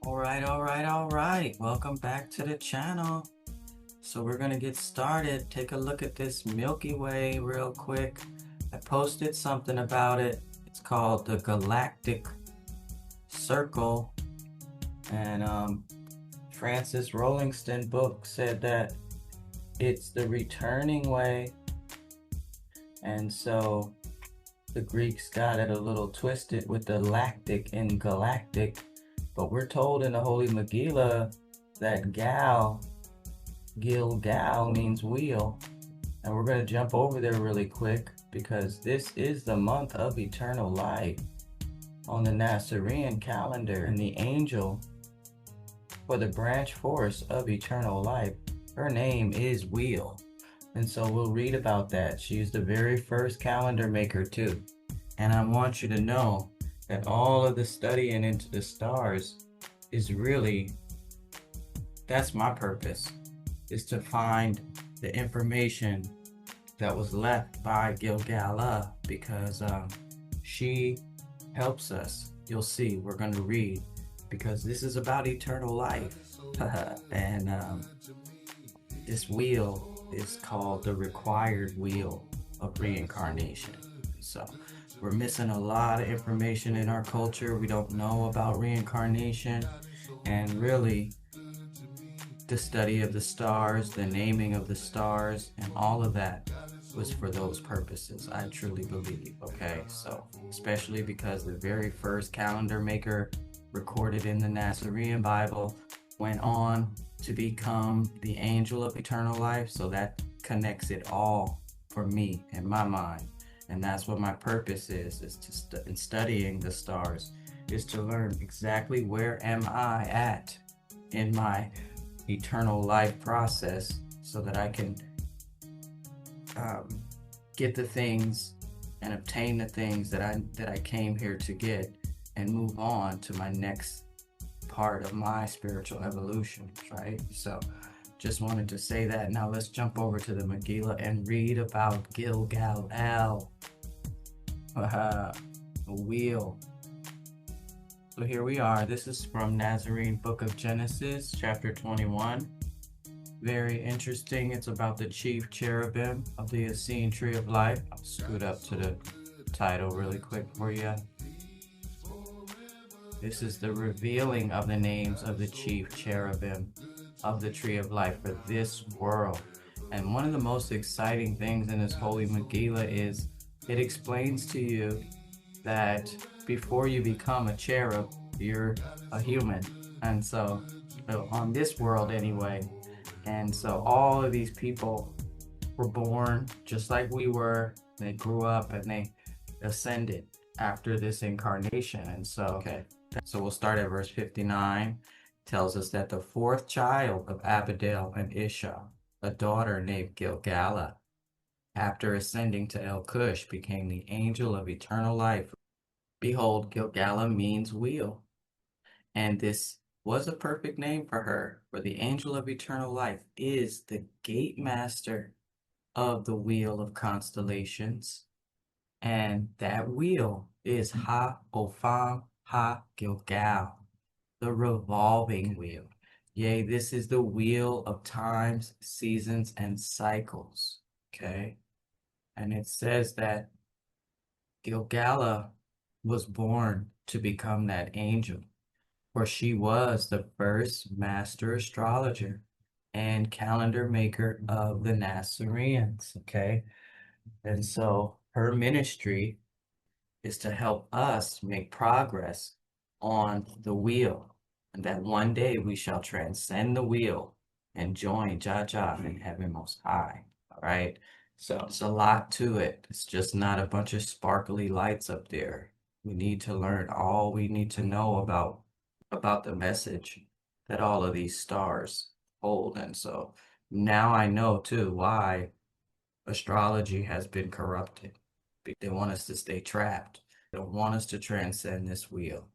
All right. Welcome back to the channel. So we're gonna get started. Take a look at this Milky Way real quick. I posted something about it. It's called the Galactic Circle. And Francis Rollingston book said that it's the returning way. And so the Greeks got it a little twisted with the lactic and galactic. But we're told in the Holy Megillah that Gilgal means wheel. And we're going to jump over there really quick because this is the month of eternal life on the Nasarean calendar. And the angel for the branch force of eternal life, her name is Wheel. And so we'll read about that. She's the very first calendar maker too. And I want you to know that all of the studying into the stars is really, that's my purpose, is to find the information that was left by Gilgalah, because she helps us. You'll see, we're going to read, because this is about eternal life. And this wheel is called the required wheel of reincarnation. So we're missing a lot of information in our culture. We don't know about reincarnation, and really the study of the stars, the naming of the stars, and all of that was for those purposes, I truly believe. Okay, so especially because the very first calendar maker recorded in the Nasarean Bible went on to become the angel of eternal life, so that connects it all for me in my mind. And that's what my purpose is to in studying the stars, is to learn exactly where am I at in my eternal life process, so that I can get the things and obtain the things that I came here to get, and move on to my next part of my spiritual evolution, right? So just wanted to say that. Now let's jump over to the Megillah and read about Gilgal-AH, the wheel. So here we are. This is from Nazarene Book of Genesis, chapter 21. Very interesting. It's about the chief cherubim of the Essene tree of life. I'll scoot up to the title really quick for you. This is the revealing of the names of the chief cherubim of the tree of life for this world. And one of the most exciting things in this Holy Megillah is it explains to you that before you become a cherub, you're a human. And so on this world anyway. And so all of these people were born just like we were. They grew up and they ascended after this incarnation. And so, okay. So we'll start at verse 59. Tells us that the fourth child of Abdiel and Ishshah, a daughter named Gilgalah, after ascending to El-Cush, became the angel of eternal life. Behold, Gilgalah means wheel. And this was a perfect name for her, for the angel of eternal life is the gate master of the wheel of constellations. And that wheel is Ha-Opham Ha-Gilgal, the revolving wheel. Yea, this is the wheel of times, seasons, and cycles. Okay? And it says that Gilgalah was born to become that angel, for she was the first master astrologer and calendar maker of the Nasareans. Okay? And so her ministry is to help us make progress on the wheel, and that one day we shall transcend the wheel and join Jah in heaven most high. All right. So it's a lot to it. It's just not a bunch of sparkly lights up there. We need to learn all we need to know about the message that all of these stars hold. And so now I know too why astrology has been corrupted. They want us to stay trapped. They don't want us to transcend this wheel.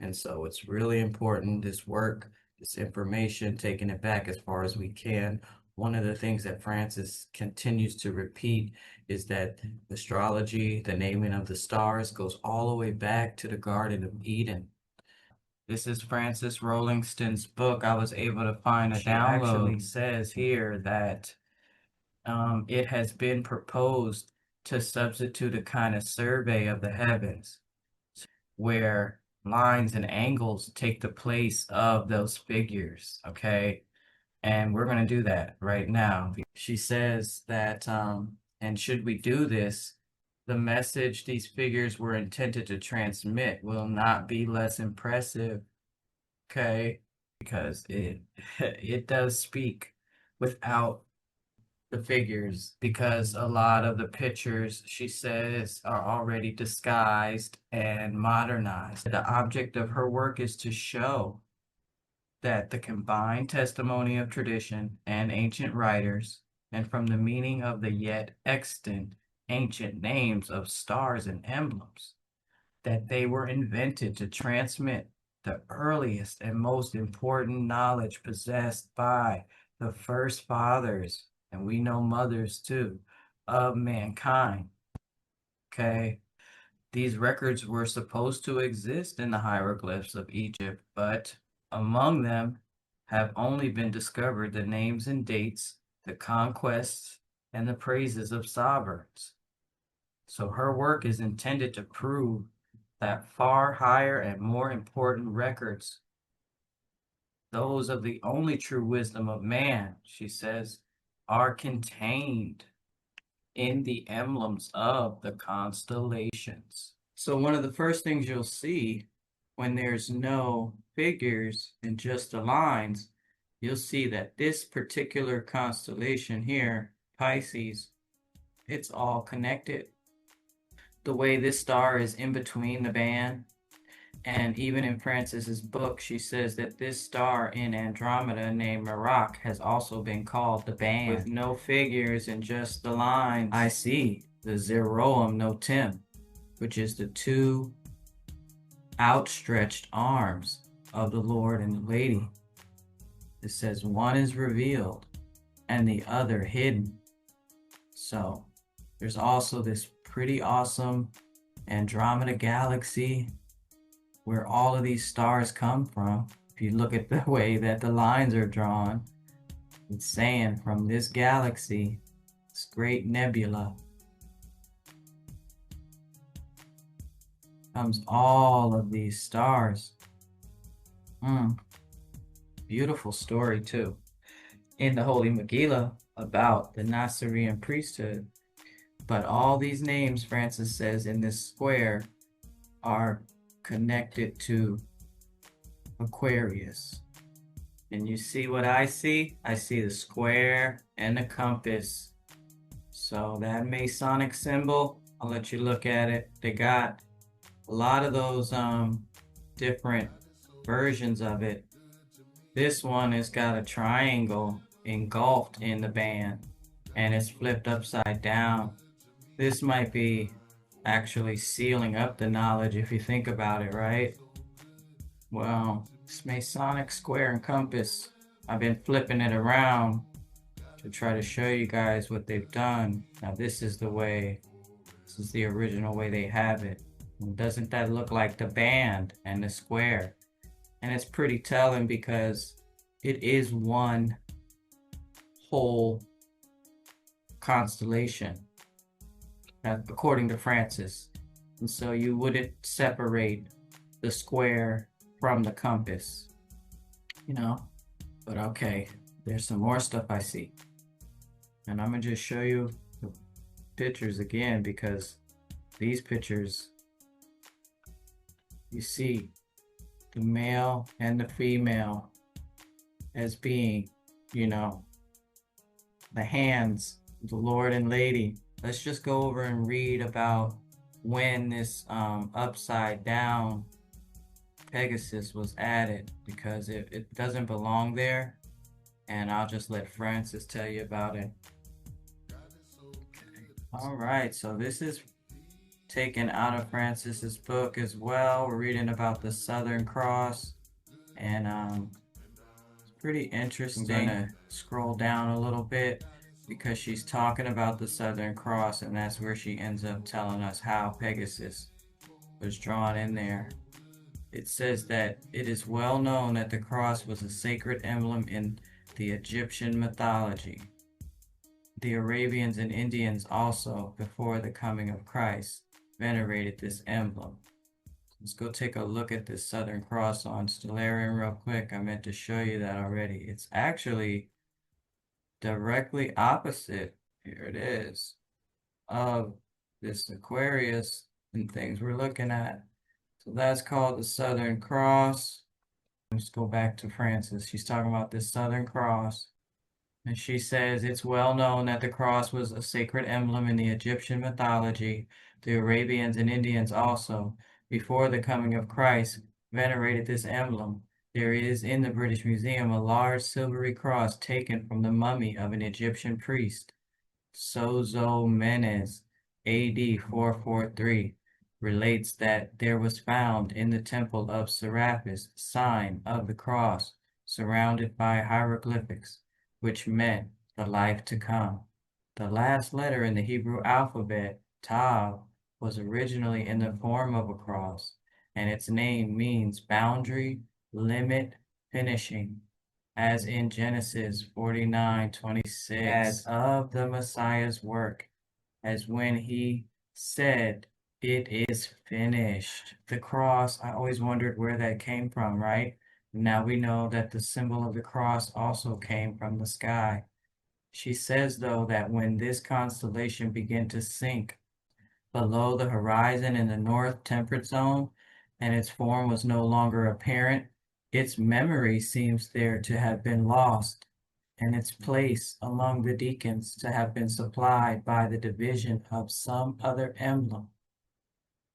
And so it's really important, this work, this information, taking it back as far as we can. One of the things that Francis continues to repeat is that astrology, the naming of the stars, goes all the way back to the Garden of Eden. This is Francis Rollingston's book. I was able to find a download. She actually says here that it has been proposed to substitute a kind of survey of the heavens where lines and angles take the place of those figures, okay? And we're going to do that right now. She says that, and should we do this, the message these figures were intended to transmit will not be less impressive, okay? Because it does speak without the figures, because a lot of the pictures, she says, are already disguised and modernized. The object of her work is to show that the combined testimony of tradition and ancient writers, and from the meaning of the yet extant ancient names of stars and emblems, that they were invented to transmit the earliest and most important knowledge possessed by the first fathers, and we know mothers too, of mankind. Okay. These records were supposed to exist in the hieroglyphs of Egypt, but among them have only been discovered the names and dates, the conquests, and the praises of sovereigns. So her work is intended to prove that far higher and more important records, those of the only true wisdom of man, she says, are contained in the emblems of the constellations. So one of the first things you'll see when there's no figures and just the lines, you'll see that this particular constellation here, Pisces, it's all connected. The way this star is in between the band, and even in Francis's book, she says that this star in Andromeda named Merak has also been called the band. With no figures and just the lines, I see the Zeroim Notim, which is the two outstretched arms of the Lord and the Lady. It says one is revealed and the other hidden. So there's also this pretty awesome Andromeda galaxy where all of these stars come from. If you look at the way that the lines are drawn, it's saying from this galaxy, this great nebula, comes all of these stars. Beautiful story too. In the Holy Megillah about the Nasarean priesthood. But all these names, Francis says, in this square are connected to Aquarius. And you see what I see? I see the square and the compass. So that Masonic symbol, I'll let you look at it. They got a lot of those different versions of it. This one has got a triangle engulfed in the band and it's flipped upside down. This might be actually sealing up the knowledge if you think about it, right? Well, this Masonic square and compass, I've been flipping it around to try to show you guys what they've done. Now this is the way, this is the original way they have it. And doesn't that look like the band and the square? And it's pretty telling because it is one whole constellation, according to Francis. And so you wouldn't separate the square from the compass, you know? But okay, there's some more stuff I see. And I'm gonna just show you the pictures again because these pictures, you see the male and the female as being, you know, the hands, the Lord and Lady. Let's just go over and read about when this upside down Pegasus was added, because it doesn't belong there, and I'll just let Francis tell you about it. Okay. All right, so this is taken out of Francis's book as well. We're reading about the Southern Cross, and it's pretty interesting. I'm gonna scroll down a little bit because she's talking about the Southern Cross, and that's where she ends up telling us how Pegasus was drawn in there. it says that it is well known that the cross was a sacred emblem in the Egyptian mythology. The Arabians and Indians also, before the coming of Christ, venerated this emblem. Let's go take a look at this Southern Cross on Stellarium real quick. I meant to show you that already. It's actually directly opposite, here it is, of this Aquarius and things we're looking at. So that's called the Southern Cross. Let's go back to Frances. She's talking about this Southern Cross. And she says it's well known that the cross was a sacred emblem in the Egyptian mythology. The Arabians and Indians also, before the coming of Christ, venerated this emblem. There is in the British Museum a large silvery cross taken from the mummy of an Egyptian priest. Sozomenes, AD 443, relates that there was found in the temple of Serapis a sign of the cross surrounded by hieroglyphics, which meant the life to come. The last letter in the Hebrew alphabet, Tav, was originally in the form of a cross, and its name means boundary, limit, finishing, as in Genesis 49:26, as of the Messiah's work, as when he said, "It is finished." The cross, I always wondered where that came from, right? Now we know that the symbol of the cross also came from the sky. She says, though, that when this constellation began to sink below the horizon in the north temperate zone, and its form was no longer apparent, its memory seems there to have been lost, and its place among the deacons to have been supplied by the division of some other emblem.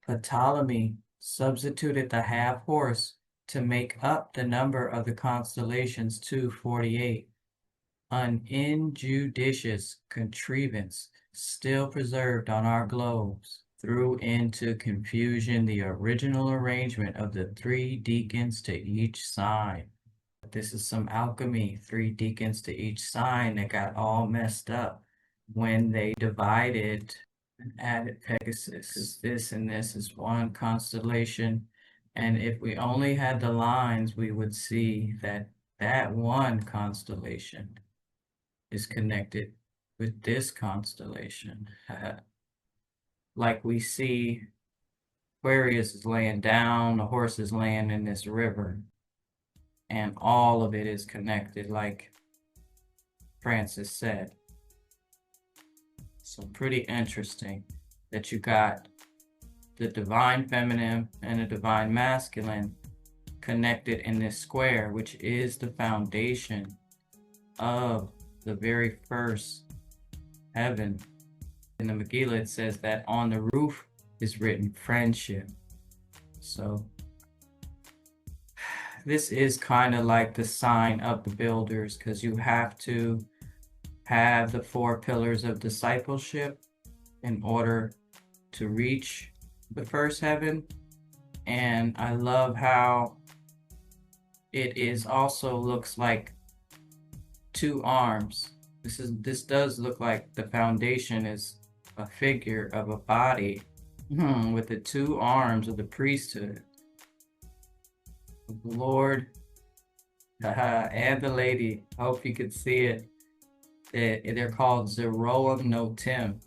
Ptolemy substituted the half horse to make up the number of the constellations to 48, an injudicious contrivance still preserved on our globes, threw into confusion the original arrangement of the 3 deacons to each sign. This is some alchemy, 3 deacons to each sign that got all messed up when they divided and added Pegasus. This and this is one constellation. And if we only had the lines, we would see that that one constellation is connected with this constellation. Like we see Aquarius is laying down, the horse is laying in this river, and all of it is connected, like Francis said. So pretty interesting that you got the divine feminine and the divine masculine connected in this square, which is the foundation of the very first heaven. In the Megillah, it says that on the roof is written friendship. So this is kind of like the sign of the builders, because you have to have the 4 pillars of discipleship in order to reach the first heaven. And I love how it is also looks like 2 arms. This does look like the foundation is a figure of a body with the 2 arms of the priesthood, the Lord and the lady. Hope you could see it. They're called Zeroim Notim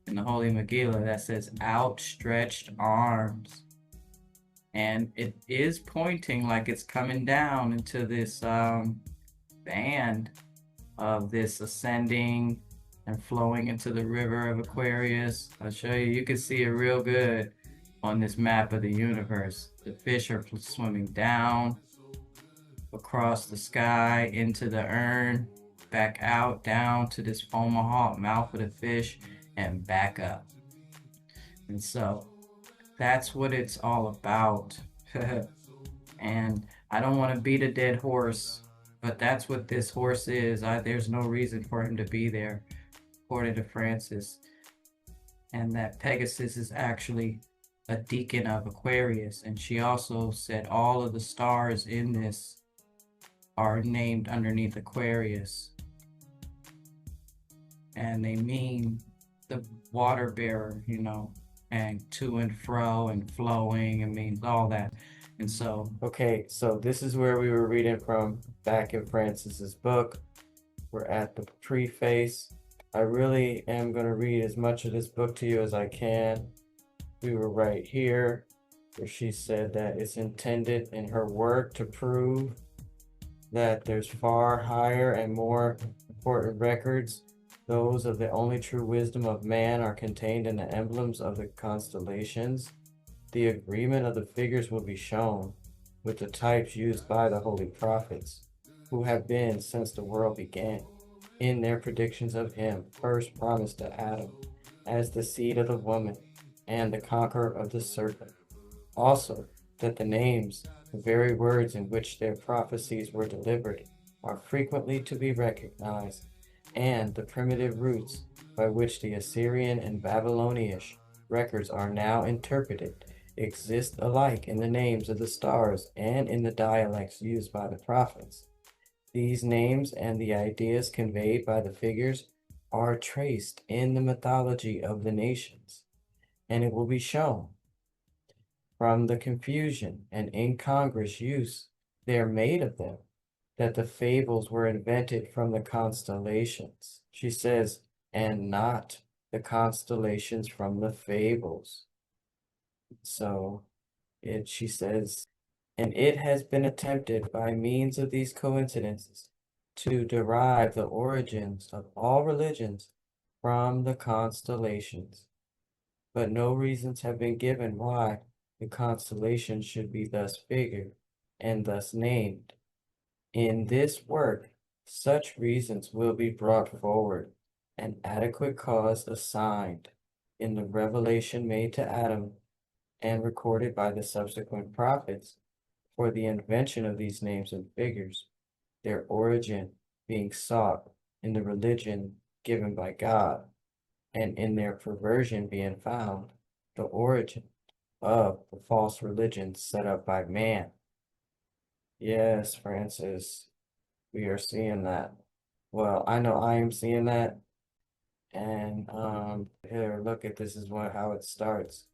in the Holy Megillah. That says outstretched arms, and it is pointing like it's coming down into this band of this ascending and flowing into the river of Aquarius. I'll show you. You can see it real good on this map of the universe. The fish are swimming down across the sky into the urn, back out down to this foamahawk mouth of the fish, and back up. And so that's what it's all about. And I don't want to beat a dead horse, but that's what this horse is. There's no reason for him to be there, according to Francis. And that Pegasus is actually a deacon of Aquarius. And she also said all of the stars in this are named underneath Aquarius. And they mean the water bearer, and to and fro and flowing. It means all that. And so, okay, so this is where we were reading from back in Francis's book. We're at the preface. I really am going to read as much of this book to you as I can. We were right here where she said that it's intended in her work to prove that there's far higher and more important records. Those of the only true wisdom of man are contained in the emblems of the constellations. The agreement of the figures will be shown with the types used by the holy prophets, who have been since the world began, in their predictions of him first promised to Adam as the seed of the woman and the conqueror of the serpent. Also, that the names, the very words in which their prophecies were delivered, are frequently to be recognized, and the primitive roots by which the Assyrian and Babylonian records are now interpreted exist alike in the names of the stars and in the dialects used by the prophets. These names and the ideas conveyed by the figures are traced in the mythology of the nations, and it will be shown from the confusion and incongruous use they are made of them that the fables were invented from the constellations. She says, and not the constellations from the fables. So she says, and it has been attempted by means of these coincidences to derive the origins of all religions from the constellations. But no reasons have been given why the constellations should be thus figured and thus named. In this work, such reasons will be brought forward, and adequate cause assigned in the revelation made to Adam and recorded by the subsequent prophets for the invention of these names and figures, their origin being sought in the religion given by God, and in their perversion being found the origin of the false religions set up by man. Yes, Francis, we are seeing that. Well, I know I am seeing that. And here, look at this is how it starts.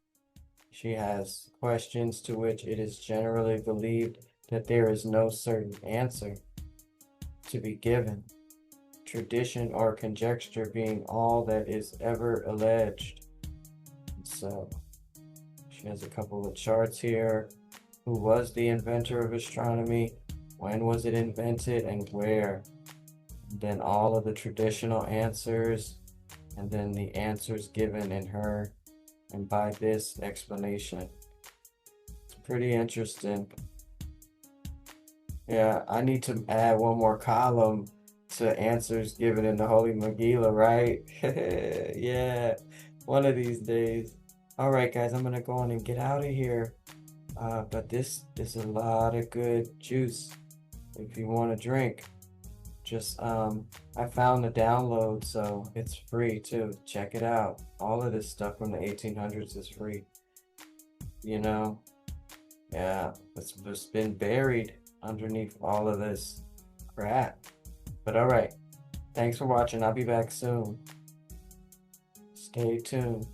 She has questions to which it is generally believed that there is no certain answer to be given, tradition or conjecture being all that is ever alleged. So she has a couple of charts here. Who was the inventor of astronomy? When was it invented and where? And then all of the traditional answers, and then the answers given in her and by this explanation. It's pretty interesting. Yeah, I need to add one more column to answers given in the Holy Megillah, right? Yeah, one of these days. All right, guys, I'm gonna go on and get out of here. But this is a lot of good juice if you want to drink. Just I found the download, so it's free too. Check it out. All of this stuff from the 1800s is free. You know, yeah, it's been buried underneath all of this crap. But all right, thanks for watching. I'll be back soon. Stay tuned.